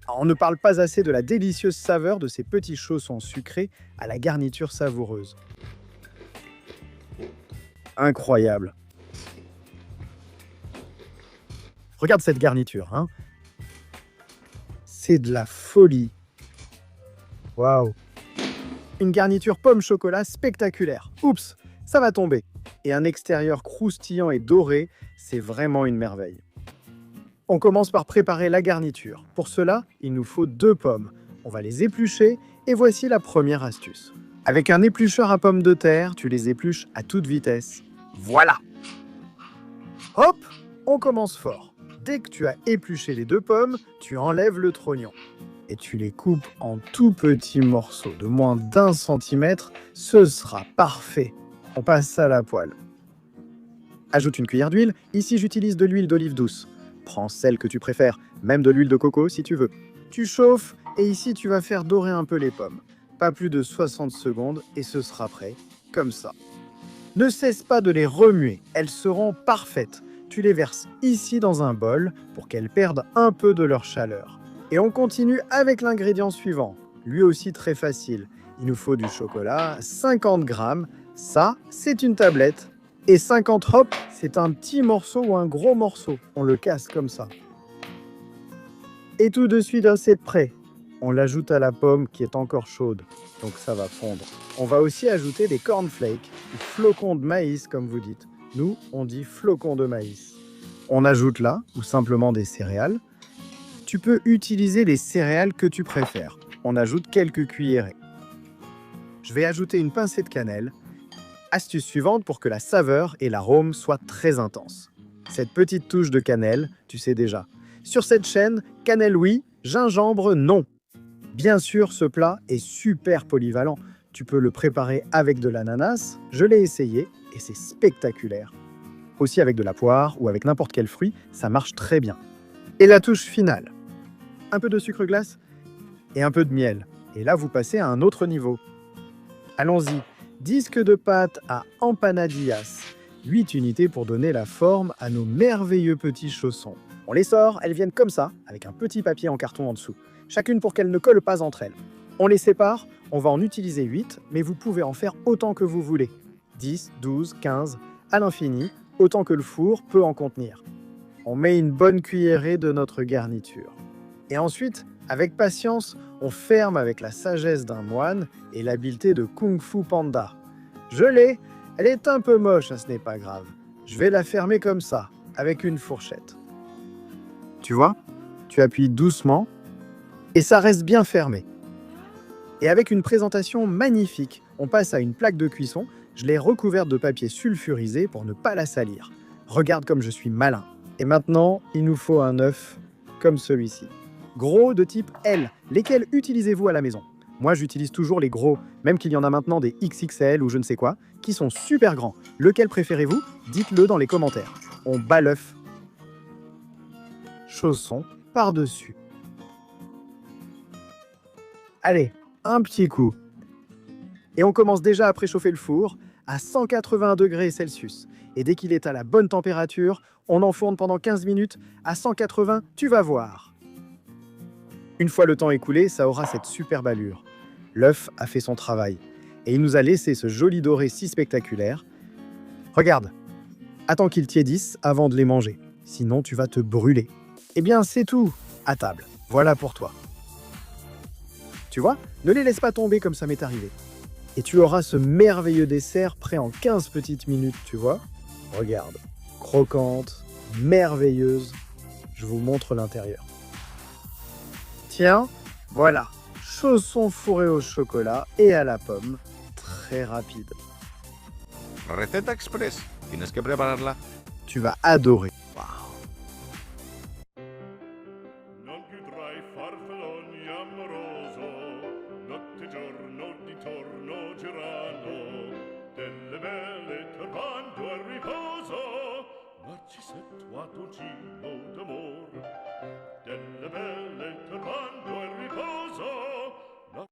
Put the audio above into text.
On ne parle pas assez de la délicieuse saveur de ces petits chaussons sucrés à la garniture savoureuse. Incroyable. Regarde cette garniture, hein. C'est de la folie. Waouh. Une garniture pomme-chocolat spectaculaire. Oups, ça va tomber. Et un extérieur croustillant et doré, c'est vraiment une merveille. On commence par préparer la garniture. Pour cela, il nous faut 2 pommes. On va les éplucher et voici la première astuce. Avec un éplucheur à pommes de terre, tu les épluches à toute vitesse. Voilà! Hop! On commence fort. Dès que tu as épluché les 2 pommes, tu enlèves le trognon. Et tu les coupes en tout petits morceaux de moins d'1 centimètre. Ce sera parfait. On passe à la poêle. Ajoute une cuillère d'huile. Ici, j'utilise de l'huile d'olive douce. Prends celle que tu préfères, même de l'huile de coco si tu veux. Tu chauffes et ici, tu vas faire dorer un peu les pommes. Pas plus de 60 secondes et ce sera prêt, comme ça. Ne cesse pas de les remuer, elles seront parfaites. Tu les verses ici dans un bol pour qu'elles perdent un peu de leur chaleur. Et on continue avec l'ingrédient suivant, lui aussi très facile. Il nous faut du chocolat, 50 grammes, ça c'est une tablette. Et 50 hop, c'est un petit morceau ou un gros morceau, on le casse comme ça. Et tout de suite, c'est prêt. On l'ajoute à la pomme qui est encore chaude, donc ça va fondre. On va aussi ajouter des cornflakes, ou flocons de maïs comme vous dites. Nous, on dit flocons de maïs. On ajoute là, ou simplement des céréales. Tu peux utiliser les céréales que tu préfères. On ajoute quelques cuillerées. Je vais ajouter une pincée de cannelle. Astuce suivante pour que la saveur et l'arôme soient très intenses. Cette petite touche de cannelle, tu sais déjà. Sur cette chaîne, cannelle oui, gingembre non. Bien sûr, ce plat est super polyvalent. Tu peux le préparer avec de l'ananas, je l'ai essayé et c'est spectaculaire. Aussi avec de la poire ou avec n'importe quel fruit, ça marche très bien. Et la touche finale, un peu de sucre glace et un peu de miel. Et là, vous passez à un autre niveau. Allons-y, disque de pâte à empanadillas. 8 unités pour donner la forme à nos merveilleux petits chaussons. On les sort, elles viennent comme ça, avec un petit papier en carton en dessous. Chacune pour qu'elles ne collent pas entre elles. On les sépare, on va en utiliser 8, mais vous pouvez en faire autant que vous voulez. 10, 12, 15, à l'infini, autant que le four peut en contenir. On met une bonne cuillerée de notre garniture. Et ensuite, avec patience, on ferme avec la sagesse d'un moine et l'habileté de Kung Fu Panda. Je l'ai, elle est un peu moche, ce n'est pas grave. Je vais la fermer comme ça, avec une fourchette. Tu vois, tu appuies doucement et ça reste bien fermé. Et avec une présentation magnifique, on passe à une plaque de cuisson. Je l'ai recouverte de papier sulfurisé pour ne pas la salir. Regarde comme je suis malin. Et maintenant, il nous faut un œuf comme celui-ci. Gros de type L. Lesquels utilisez-vous à la maison? Moi, j'utilise toujours les gros, même qu'il y en a maintenant des XXL ou je ne sais quoi, qui sont super grands. Lequel préférez-vous? Dites-le dans les commentaires. On bat l'œuf. Chausson par-dessus. Allez, un petit coup. Et on commence déjà à préchauffer le four à 180 degrés Celsius. Et dès qu'il est à la bonne température, on enfourne pendant 15 minutes à 180, tu vas voir. Une fois le temps écoulé, ça aura cette superbe allure. L'œuf a fait son travail. Et il nous a laissé ce joli doré si spectaculaire. Regarde, attends qu'il tiédisse avant de les manger. Sinon, tu vas te brûler. Eh bien, c'est tout. À table. Voilà pour toi. Tu vois, ne les laisse pas tomber comme ça m'est arrivé. Et tu auras ce merveilleux dessert prêt en 15 petites minutes, tu vois. Regarde, croquante, merveilleuse. Je vous montre l'intérieur. Tiens, voilà, chaussons fourrés au chocolat et à la pomme, très rapide. Receta express. Tienes que prepararla. Tu vas adorer. Waouh. Non più tra i farfalloni amoroso, notte e giorno di torno girano, delle belle turbando al riposo, Narcisetto a Tucino